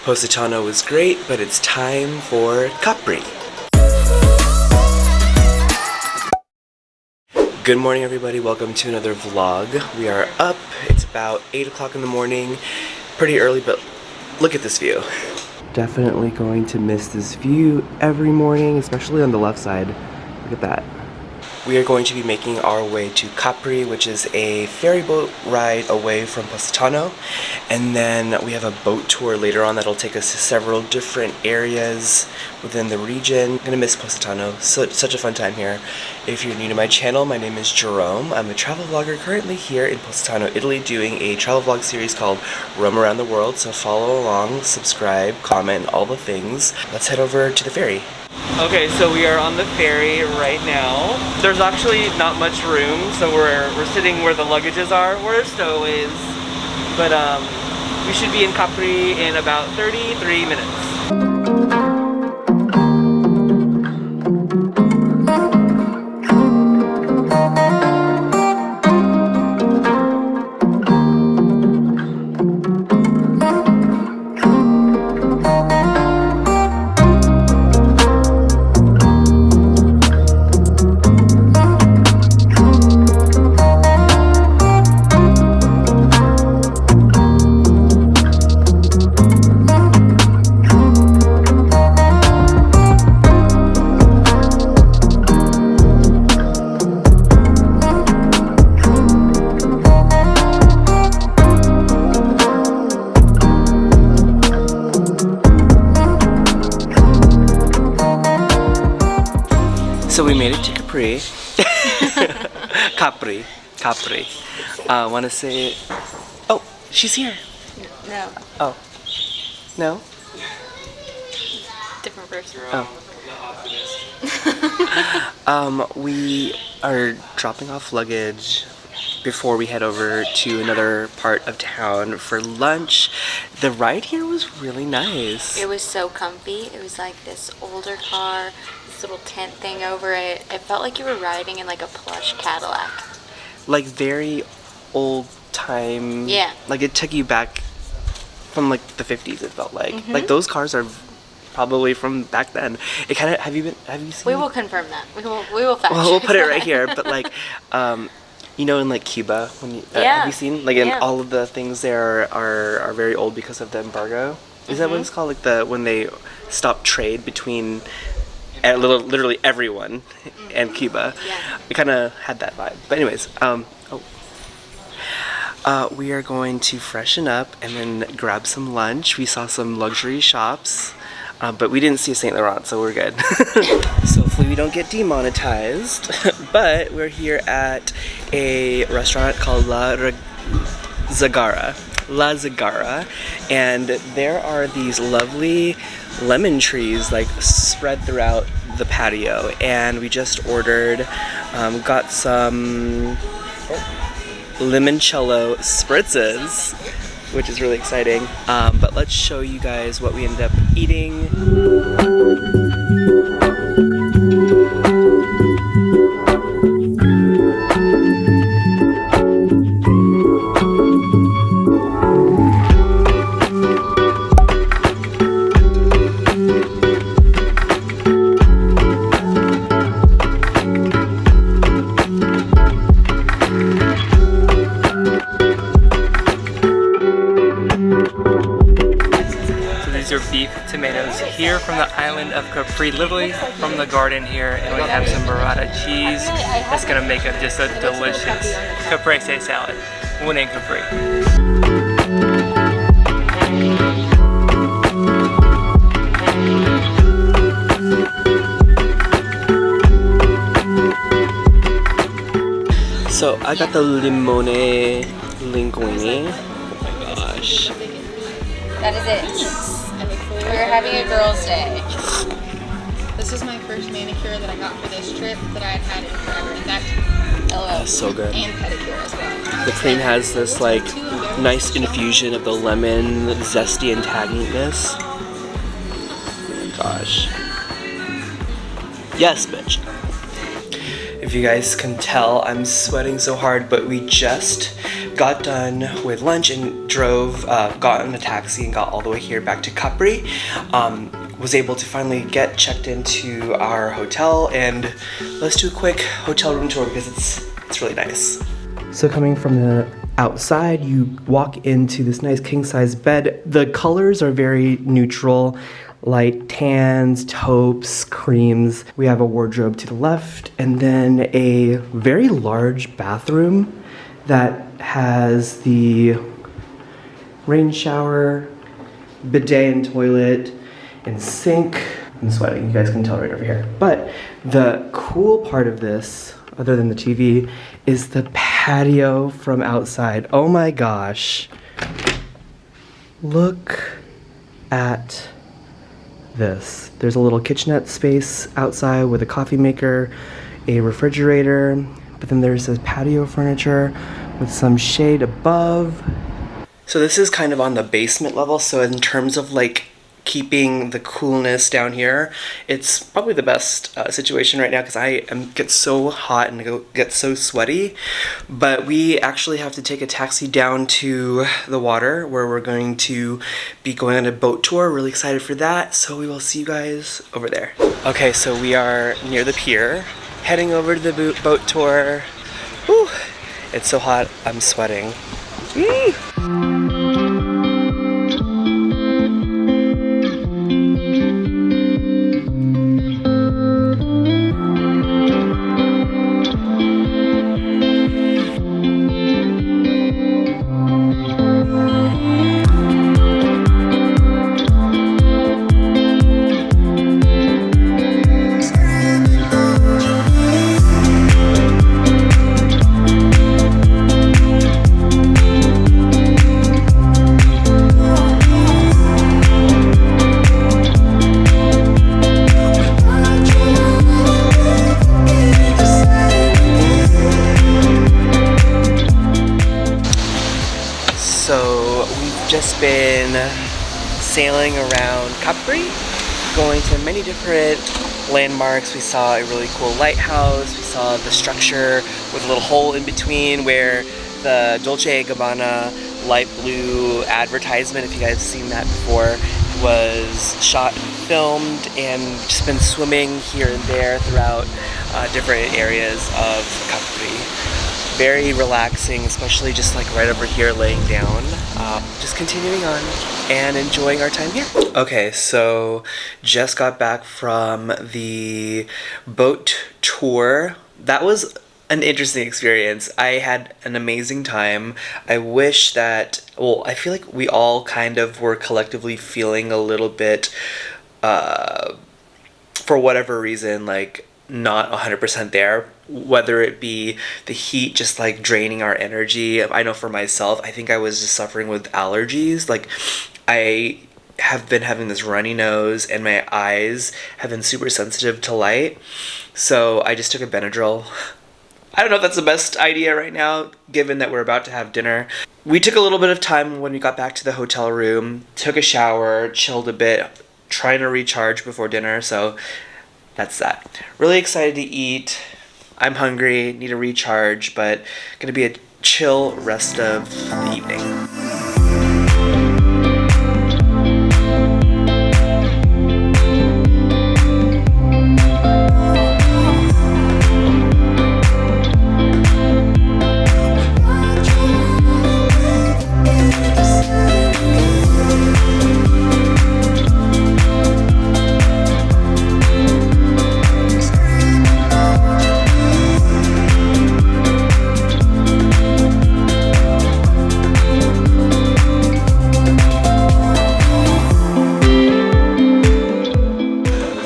Positano was great, but it's time for Capri. Good morning, everybody. Welcome to another vlog. We are up. It's about 8 o'clock in the morning. Pretty early, but look at this view. Definitely going to miss this view every morning, especially on the left side. Look at that. We are going to be making our way to Capri, which is a ferry boat ride away from Positano. And then we have a boat tour later on that'll take us to several different areas within the region. I'm gonna miss Positano. Such a fun time here. If you're new to my channel, my name is Jerome. I'm a travel vlogger currently here in Positano, Italy, doing a travel vlog series called Rome Around the World. So follow along, subscribe, comment, all the things. Let's head over to the ferry. Okay, so we are on the ferry right now. There's actually not much room, so we're sitting where the luggages are, where stowaways. But we should be in Capri in about 33 minutes. So we made it to Capri. Capri. Wanna say, oh, she's here. No. Oh. No? Different person. Oh. We are dropping off luggage before we head over to another part of town for lunch. The ride here was really nice. It was so comfy. It was like this older car, this little tent thing over it. It felt like you were riding in like a plush Cadillac. Like very old time. Yeah. Like it took you back from like the 50s, it felt like. Like those cars are probably from back then. It kind of, have you seen? We will confirm that. We will fact check. Well, we'll put it right here, but like, you know, in like Cuba, when you, have you seen? Like in all of the things there are very old because of the embargo. Is that what it's called? Like when they stopped trade between literally everyone and Cuba. Yeah. It kind of had that vibe. But anyways, we are going to freshen up and then grab some lunch. We saw some luxury shops. But we didn't see a Saint Laurent, so we're good. So hopefully we don't get demonetized. But we're here at a restaurant called La Zagara, and there are these lovely lemon trees like spread throughout the patio. And we just ordered, got some limoncello spritzes, which is really exciting. But let's show you guys what we ended up eating. Your beef tomatoes here from the island of Capri, literally from the garden here, and we have some burrata cheese. It's gonna make it just a delicious caprese salad. One in Capri. So I got the limone linguine. Oh my gosh. That is it. We're having a girls' day. This is my first manicure that I got for this trip that I had had in forever. In fact, That's so good. And pedicure as well. The cream has this like nice infusion of the lemon, zesty and tanginess. Oh my gosh. Yes, bitch. If you guys can tell, I'm sweating so hard, but we just got done with lunch and got in a taxi and got all the way here back to Capri. Was able to finally get checked into our hotel, and let's do a quick hotel room tour because it's really nice. So coming from the outside, you walk into this nice king-size bed. The colors are very neutral, light tans, taupes, creams. We have a wardrobe to the left, and then a very large bathroom that has the rain shower, bidet and toilet, and sink. I'm sweating, you guys can tell right over here. But the cool part of this, other than the TV, is the patio from outside. Oh my gosh. Look at this. There's a little kitchenette space outside with a coffee maker, a refrigerator, but then there's this patio furniture with some shade above. So this is kind of on the basement level, so in terms of like keeping the coolness down here, it's probably the best situation right now because I get so hot and get so sweaty. But we actually have to take a taxi down to the water where we're going to be going on a boat tour. Really excited for that, so we will see you guys over there. Okay, so we are near the pier, heading over to the boat tour. Whew, it's so hot, I'm sweating. So we've just been sailing around Capri, going to many different landmarks. We saw a really cool lighthouse. We saw the structure with a little hole in between where the Dolce & Gabbana light blue advertisement, if you guys have seen that before, was shot and filmed, and just been swimming here and there throughout different areas of Capri. Very relaxing, especially just like right over here laying down. Just continuing on and enjoying our time here. Okay, so just got back from the boat tour. That was an interesting experience. I had an amazing time. I wish that, well, I feel like we all kind of were collectively feeling a little bit, for whatever reason, like not 100% there, whether it be the heat just like draining our energy. I know for myself, I think I was just suffering with allergies. Like I have been having this runny nose and my eyes have been super sensitive to light. So I just took a Benadryl. I don't know if that's the best idea right now, given that we're about to have dinner. We took a little bit of time when we got back to the hotel room, took a shower, chilled a bit, trying to recharge before dinner, so that's that. Really excited to eat. I'm hungry, need a recharge, but gonna be a chill rest of the evening.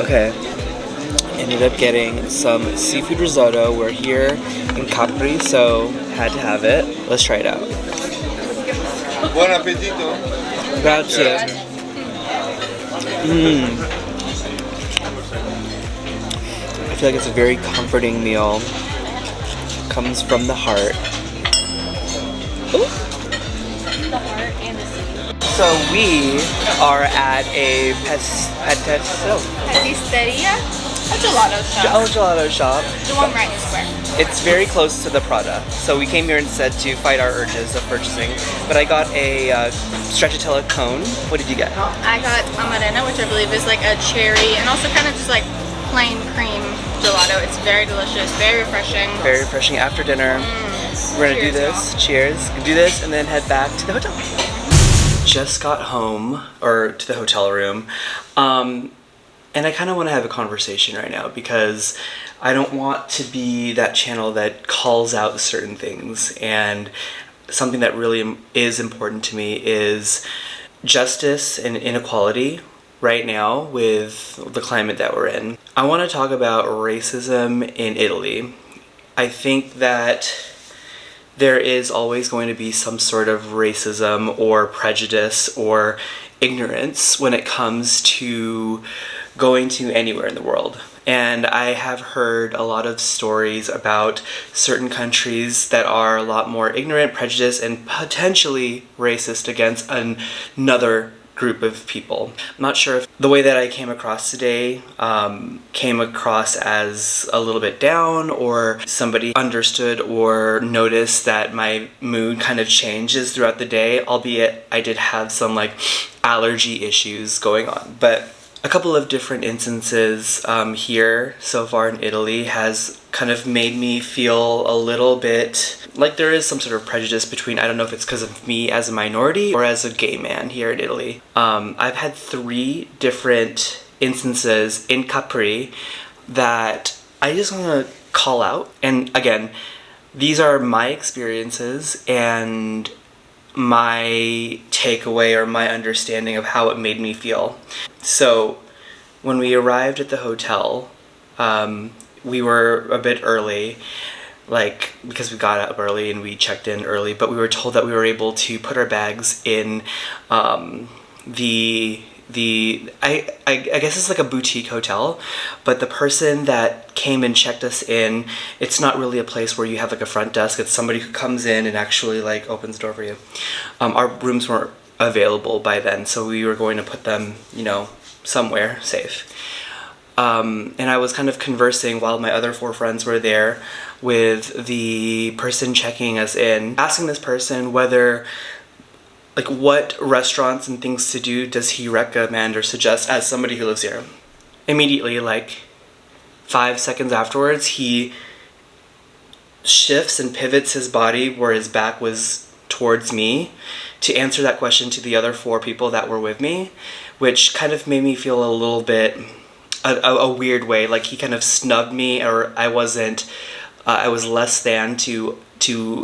Okay, ended up getting some seafood risotto. We're here in Capri, so had to have it. Let's try it out. Buon appetito. Grazie. I feel like it's a very comforting meal. Comes from the heart. Ooh. The heart and the seed. So we are at a pasticceria. A gelato shop. Gelato shop. The one right in the square. It's very close to the Prada, so we came here instead to fight our urges of purchasing. But I got a stracciatella cone. What did you get? I got amarena, which I believe is like a cherry, and also kind of just like plain cream gelato. It's very delicious, very refreshing. Very refreshing after dinner. We're gonna do this. Y'all. Cheers. Do this and then head back to the hotel. Just got home, or to the hotel room, and I kind of want to have a conversation right now because I don't want to be that channel that calls out certain things, and something that really is important to me is justice and inequality right now with the climate that we're in. I want to talk about racism in Italy. I think that there is always going to be some sort of racism or prejudice or ignorance when it comes to going to anywhere in the world. And I have heard a lot of stories about certain countries that are a lot more ignorant, prejudiced, and potentially racist against another group of people. I'm not sure if the way that I came across today came across as a little bit down, or somebody understood or noticed that my mood kind of changes throughout the day, albeit I did have some like allergy issues going on. But a couple of different instances here so far in Italy has kind of made me feel a little bit like there is some sort of prejudice between, I don't know if it's because of me as a minority or as a gay man here in Italy. I've had 3 different instances in Capri that I just want to call out. And again, these are my experiences and my takeaway or my understanding of how it made me feel. So when we arrived at the hotel, we were a bit early, like because we got up early and we checked in early, but we were told that we were able to put our bags in I guess it's like a boutique hotel, but the person that came and checked us in, it's not really a place where you have like a front desk. It's somebody who comes in and actually like opens the door for you. Our rooms weren't available by then, so we were going to put them, you know, somewhere safe. And I was kind of conversing while my other 4 friends were there with the person checking us in, asking this person whether, like, what restaurants and things to do does he recommend or suggest as somebody who lives here. Immediately, like 5 seconds afterwards, he shifts and pivots his body where his back was towards me to answer that question to the other 4 people that were with me, which kind of made me feel a little bit a weird way. Like he kind of snubbed me, or I was less than to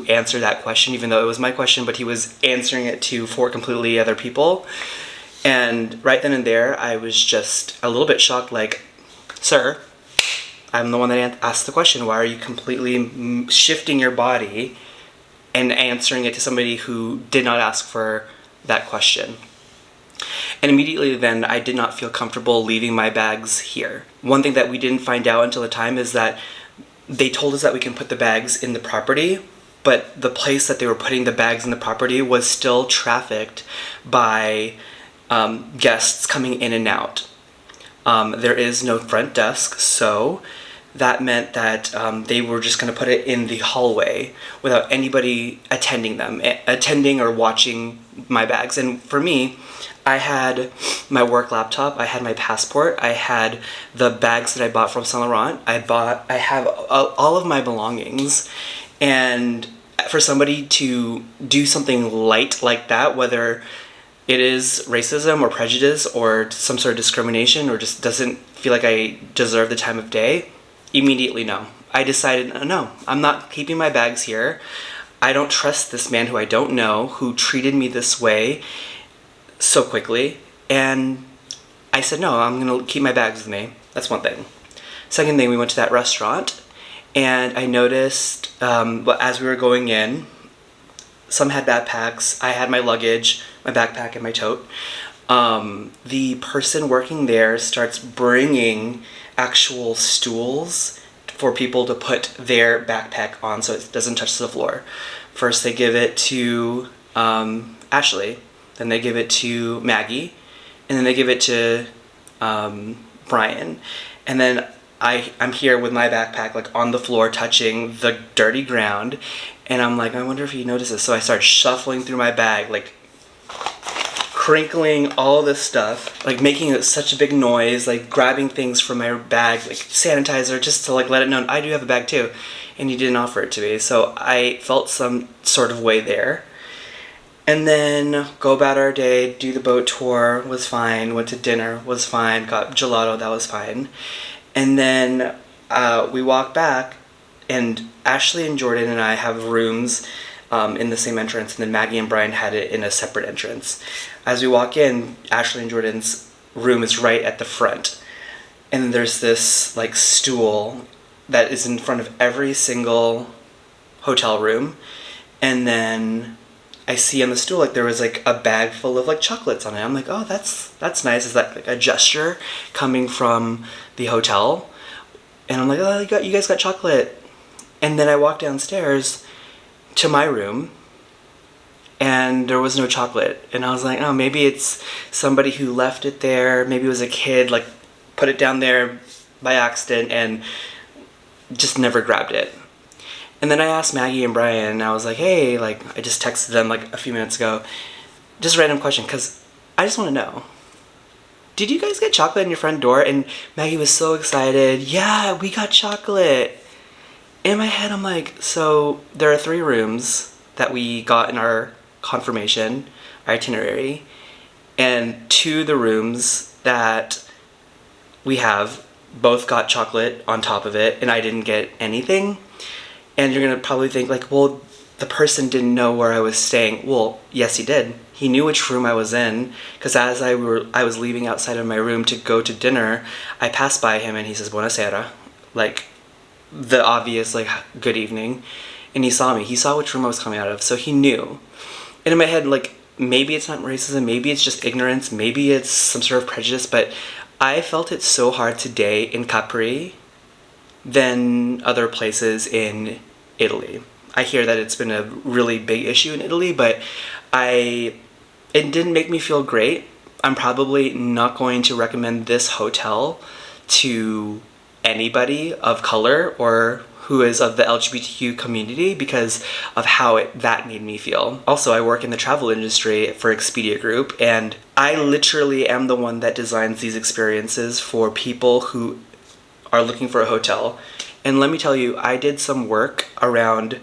answer that question, even though it was my question, but he was answering it to 4 completely other people. And right then and there, I was just a little bit shocked, like, sir, I'm the one that asked the question. Why are you completely shifting your body and answering it to somebody who did not ask for that question? And immediately then, I did not feel comfortable leaving my bags here. One thing that we didn't find out until the time is that they told us that we can put the bags in the property, but the place that they were putting the bags in the property was still trafficked by guests coming in and out. There is no front desk, so that meant that they were just going to put it in the hallway without anybody attending or watching my bags. And for me, I had my work laptop, I had my passport, I had the bags that I bought from Saint Laurent, I have all of my belongings, and for somebody to do something light like that, whether it is racism or prejudice or some sort of discrimination or just doesn't feel like I deserve the time of day, immediately no. I decided, no, I'm not keeping my bags here. I don't trust this man who I don't know, who treated me this way so quickly, and I said, no, I'm gonna keep my bags with me. That's one thing. Second thing, we went to that restaurant, and I noticed, as we were going in, some had backpacks, I had my luggage, my backpack and my tote. The person working there starts bringing actual stools for people to put their backpack on so it doesn't touch the floor. First they give it to Ashley, then they give it to Maggie, and then they give it to Brian. And then I'm here with my backpack like on the floor touching the dirty ground, and I'm like, I wonder if he notices. So I start shuffling through my bag, like crinkling all this stuff, like making such a big noise, like grabbing things from my bag, like sanitizer, just to like let it know I do have a bag too. And he didn't offer it to me, so I felt some sort of way there. And then go about our day, do the boat tour, was fine, went to dinner, was fine, got gelato, that was fine. And then we walked back, and Ashley and Jordan and I have rooms in the same entrance, and then Maggie and Brian had it in a separate entrance. As we walk in, Ashley and Jordan's room is right at the front. And then there's this like stool that is in front of every single hotel room. And then I see on the stool like there was like a bag full of like chocolates on it. I'm like, oh, that's nice. Is that like a gesture coming from the hotel? And I'm like, oh, you guys got chocolate. And then I walk downstairs to my room, and there was no chocolate. And I was like, oh, maybe it's somebody who left it there. Maybe it was a kid like put it down there by accident and just never grabbed it. And then I asked Maggie and Brian, and I was like, hey, like, I just texted them like a few minutes ago, just a random question, because I just want to know, did you guys get chocolate in your front door? And Maggie was so excited. Yeah, we got chocolate. In my head, I'm like, so there are 3 rooms that we got in our confirmation, our itinerary, and 2 of the rooms that we have both got chocolate on top of it, and I didn't get anything. And you're gonna probably think like, well, the person didn't know where I was staying. Well, yes, he did. He knew which room I was in, because as I was leaving outside of my room to go to dinner, I passed by him and he says, buonasera, like the obvious like good evening. And he saw me. He saw which room I was coming out of, so he knew. And in my head, like, maybe it's not racism, maybe it's just ignorance, maybe it's some sort of prejudice, but I felt it so hard today in Capri than other places in Italy. I hear that it's been a really big issue in Italy, but it didn't make me feel great. I'm probably not going to recommend this hotel to anybody of color or who is of the LGBTQ community because of how that made me feel. Also, I work in the travel industry for Expedia Group, and I literally am the one that designs these experiences for people who are looking for a hotel. And let me tell you, I did some work around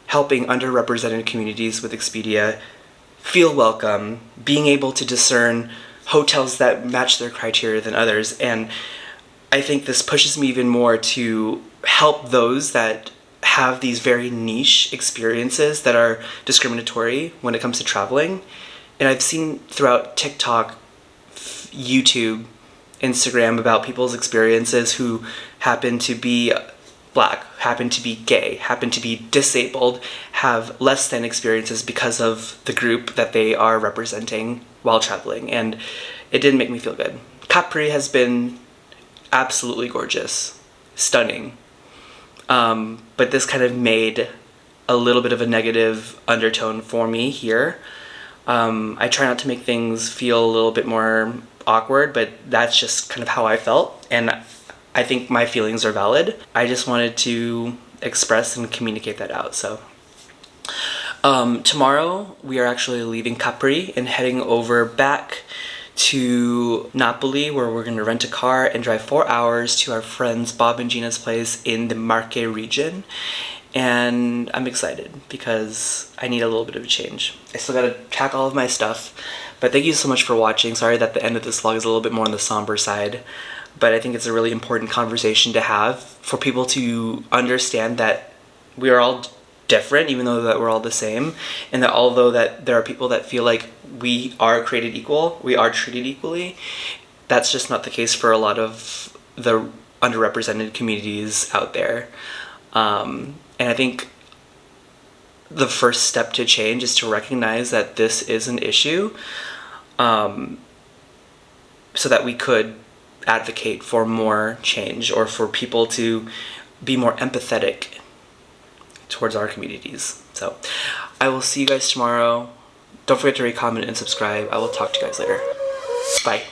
helping underrepresented communities with Expedia feel welcome, being able to discern hotels that match their criteria than others. And I think this pushes me even more to help those that have these very niche experiences that are discriminatory when it comes to traveling. And I've seen throughout TikTok, YouTube, Instagram about people's experiences who happen to be Black, happen to be gay, happen to be disabled, have less than experiences because of the group that they are representing while traveling. And it didn't make me feel good. Capri has been absolutely gorgeous, stunning. But this kind of made a little bit of a negative undertone for me here. I try not to make things feel a little bit more awkward, but that's just kind of how I felt, and I think my feelings are valid. I just wanted to express and communicate that out. So tomorrow we are actually leaving Capri and heading over back to Napoli, where we're going to rent a car and drive 4 hours to our friends Bob and Gina's place in the Marche region. And I'm excited because I need a little bit of a change. I still gotta pack all of my stuff, but thank you so much for watching. Sorry that the end of this vlog is a little bit more on the somber side, but I think it's a really important conversation to have for people to understand that we are all different, even though that we're all the same, and that although that there are people that feel like we are created equal, we are treated equally, that's just not the case for a lot of the underrepresented communities out there. And I think the first step to change is to recognize that this is an issue, so that we could advocate for more change or for people to be more empathetic towards our communities. So I will see you guys tomorrow. Don't forget to rate, comment, and subscribe. I will talk to you guys later. Bye.